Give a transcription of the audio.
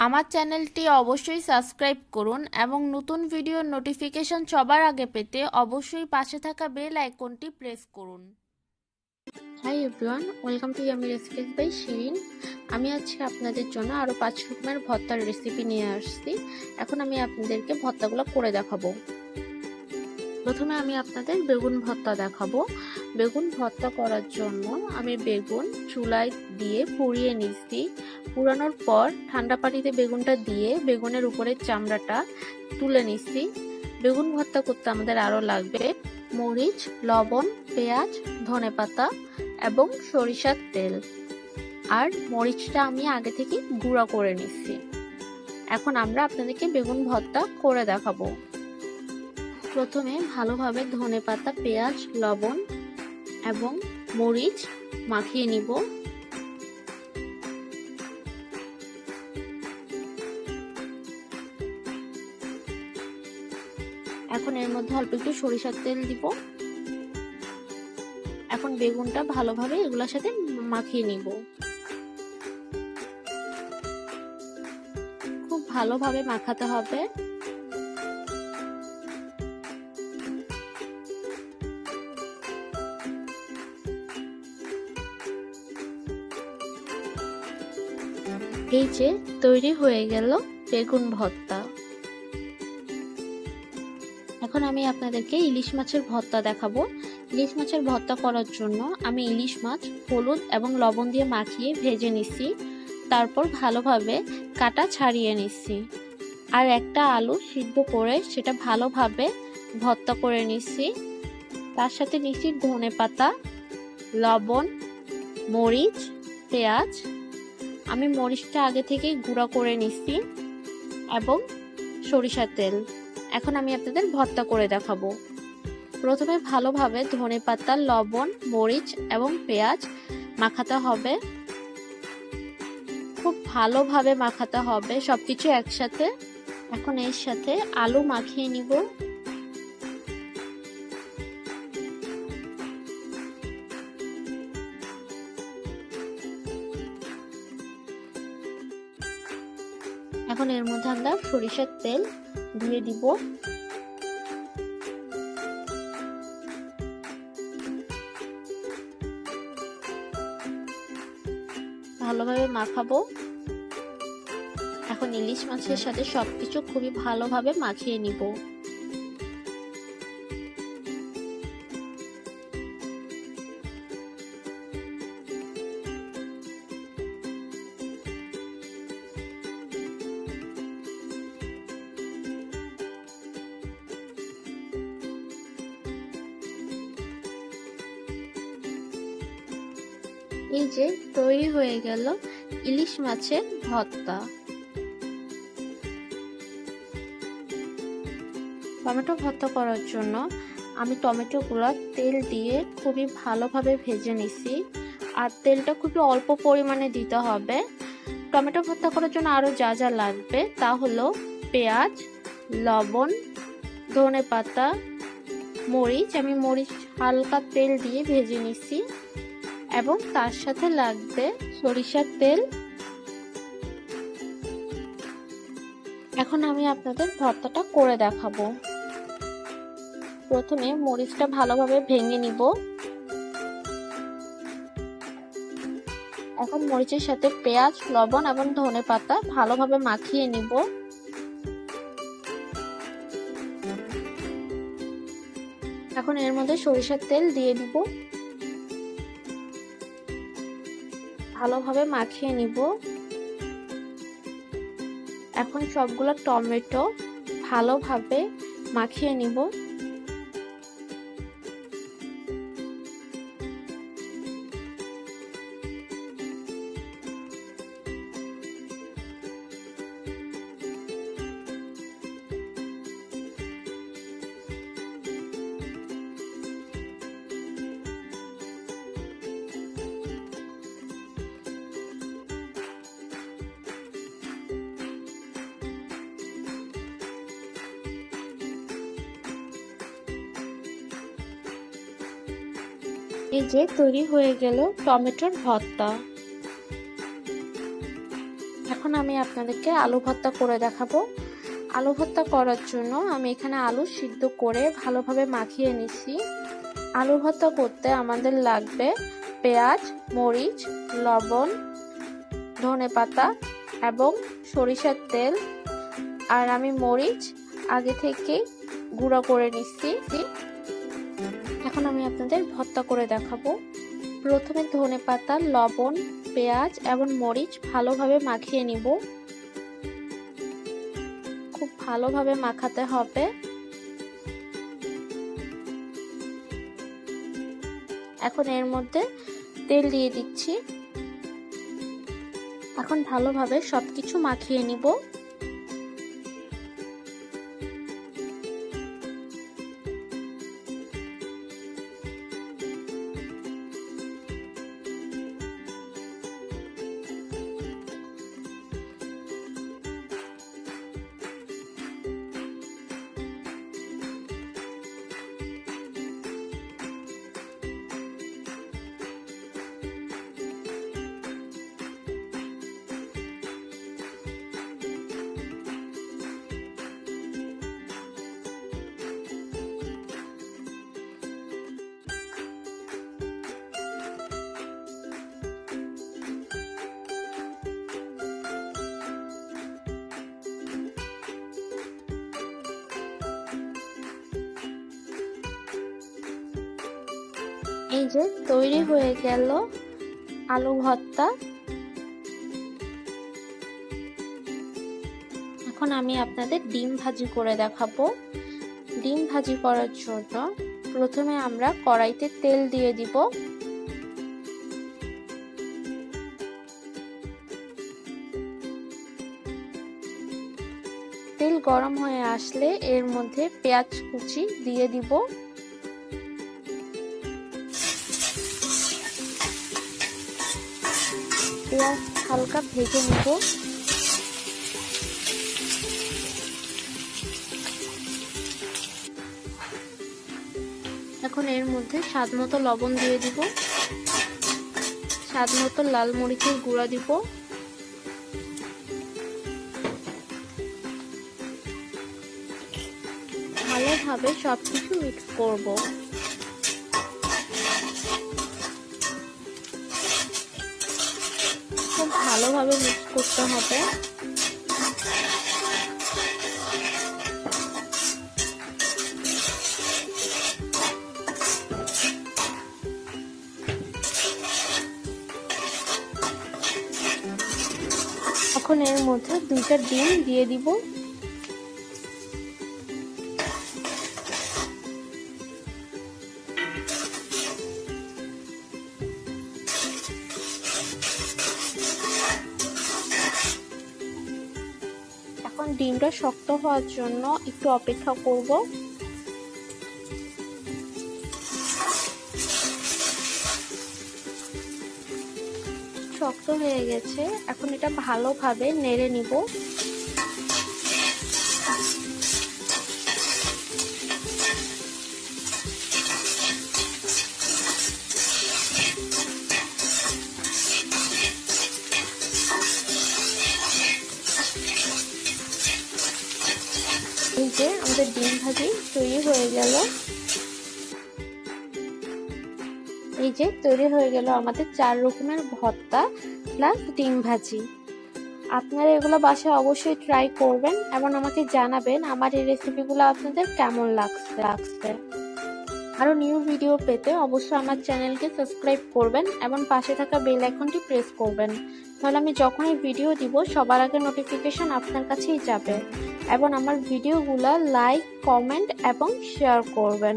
আমার চ্যানেলটি অবশ্যই সাবস্ক্রাইব করুন এবং নতুন ভিডিওর নোটিফিকেশন সবার আগে পেতে অবশ্যই পাশে থাকা বেল আইকনটি প্রেস করুন। Hi everyone, welcome to yummy recipes by Shirin. আমি আজকে আপনাদের জন্য আরও 5 রকমের ভর্তার রেসিপি নিয়ে আসছি। এখন আমি আপনাদেরকে ভর্তাগুলো করে দেখাবো। প্রথমে আমি আপনাদের বেগুন ভর্তা দেখাবো। বেগুন ভর্তা করার জন্য আমি বেগুন চুলায় দিয়ে পুড়িয়ে নিচ্ছি। পুরানোর পর ঠান্ডা পানিতে বেগুনটা দিয়ে বেগুনের উপরের চামড়াটা তুলে নিচ্ছি। বেগুন ভর্তা করতে আমাদের আরও লাগবে মরিচ, লবণ, পেঁয়াজ, ধনেপাতা এবং সরিষার তেল। আর মরিচটা আমি আগে থেকে গুঁড়া করে নিচ্ছি। এখন আমরা আপনাদেরকে বেগুন ভর্তা করে দেখাবো। প্রথমে ভালোভাবে ধনেপাতা, পেঁয়াজ, লবণ এবং মরিচ মাখিয়ে নিব। এখন এর মধ্যে অল্প একটু সরিষার তেল দিব। এখন বেগুনটা ভালোভাবে এগুলোর সাথে মাখিয়ে নিব। খুব ভালোভাবে মাখাতে হবে। এই যে তৈরি হয়ে গেল বেগুন ভর্তা। এখন আমি আপনাদেরকে ইলিশ মাছের ভর্তা দেখাবো। ইলিশ মাছের ভর্তা করার জন্য আমি ইলিশ মাছ হলুদ এবং লবণ দিয়ে মাখিয়ে ভেজে নিচ্ছি। তারপর ভালোভাবে কাটা ছাড়িয়ে নিচ্ছি। আর একটা আলু সিদ্ধ করে সেটা ভালোভাবে ভর্তা করে নিচ্ছি। তার সাথে নিচ্ছি ধনেপাতা, লবণ, মরিচ, পেঁয়াজ। আমি মরিচটা আগে থেকে গুঁড়া করে নিচ্ছি এবং সরিষার তেল। এখন আমি আপনাদের ভর্তা করে দেখাবো। প্রথমে ভালোভাবে ধনেপাতা, লবণ, মরিচ এবং পেঁয়াজ মাখাতে হবে। খুব ভালোভাবে মাখাতে হবে সবকিছু একসাথে। এখন এর সাথে আলু মাখিয়ে নিব। এখন এর মধ্যে আমরা সরিষার তেল দিয়ে দিব। ভালোভাবে মাখাবো। এখন ইলিশ মাছের সাথে সবকিছু খুবই ভালোভাবে মাখিয়ে নিব। এই যে তৈরি হয়ে গেল ইলিশ মাছের ভর্তা। টমেটো ভর্তা করার জন্য আমি টমেটোগুলো তেল দিয়ে খুবই ভালোভাবে ভেজে নিছি। আর তেলটা খুবই অল্প পরিমাণে দিতে হবে। টমেটো ভর্তা করার জন্য আরও যা যা লাগবে তা হলো পেঁয়াজ, লবণ, ধনেপাতা, মরিচ। আমি মরিচ হালকা তেল দিয়ে ভেজে নিছি এবং তার সাথে লাগবে সরিষার তেল। এখন আমি আপনাদের ভর্তাটা করে দেখাবো। প্রথমে মরিচটা ভালোভাবে ভেঙে নিব। এখন মরিচের সাথে পেঁয়াজ, লবণ এবং ধনেপাতা ভালোভাবে মাখিয়ে নিব। এখন এর মধ্যে সরিষার তেল দিয়ে দিব। ভালোভাবে মাখিয়ে নিব। এখন সবগুলো টমেটো ভালোভাবে মাখিয়ে নিব। এই যে তৈরি হয়ে গেল টমেটোর ভর্তা। এখন এখন আমি আপনাদেরকে আলু ভর্তা করে দেখাবো। আলু ভর্তা করার জন্য আমি এখানে আলু সিদ্ধ করে ভালোভাবে মাখিয়ে নিচ্ছি। আলু ভর্তা করতে আমাদের লাগবে পেঁয়াজ, মরিচ, লবণ, ধনেপাতা এবং সরিষার তেল। আর আমি মরিচ আগে থেকে গুঁড়ো করে নিচ্ছি। এখন আমি আপনাদের ভর্তা করে দেখাবো। প্রথমে ধনেপাতা, লবণ, পেঁয়াজ এবং মরিচ ভালোভাবে মাখিয়ে নিব। খুব ভালোভাবে মাখাতে হবে। এখন এর মধ্যে তেল দিয়ে দিচ্ছি। এখন ভালোভাবে সবকিছু মাখিয়ে নিব। এই যে তৈরি হয়ে গেল আলু ভর্তা। এখন আমি আপনাদের ডিম ভাজি করে দেখাবো। ডিম ভাজি করার জন্য প্রথমে আমরা কড়াইতে তেল দিয়ে দিব। তেল গরম হয়ে আসলে এর মধ্যে পেঁয়াজ কুচি দিয়ে দিব। পেঁয়াজ হালকা ভেজে নেব। এখন এর মধ্যে স্বাদমতো লবণ দিয়ে দিব, স্বাদমতো লাল মরিচের গুঁড়া দিব, ভালোভাবে সবকিছু মিক্স করব। খুব ভালোভাবে মিক্স করতে হবে। এখন এর মধ্যে 2টা ডিম দিয়ে দিব। এখন ডিমটা শক্ত হওয়ার জন্য একটু অপেক্ষা করব। শক্ত হয়ে গেছে, এখন এটা ভালোভাবে নেড়ে নিব। এই যে আমাদের ডিম ভাজি তৈরি হয়ে গেল। এই যে তৈরি হয়ে গেল আমাদের 4 রকমের ভর্তা প্লাস ডিম ভাজি। আপনারা এগুলো বাসায় অবশ্যই ট্রাই করবেন এবং আমাকে জানাবেন আমার এই রেসিপিগুলো আপনাদের কেমন লাগছে। আরো নিউ ভিডিও পেতে অবশ্যই আমার চ্যানেলকে সাবস্ক্রাইব করবেন এবং পাশে থাকা বেল আইকনটি প্রেস করবেন। তাহলে আমি যখনই ভিডিও দিব সবার আগে নোটিফিকেশন আপনার কাছেই যাবে। এবং আমার ভিডিওগুলো লাইক, কমেন্ট এবং শেয়ার করবেন।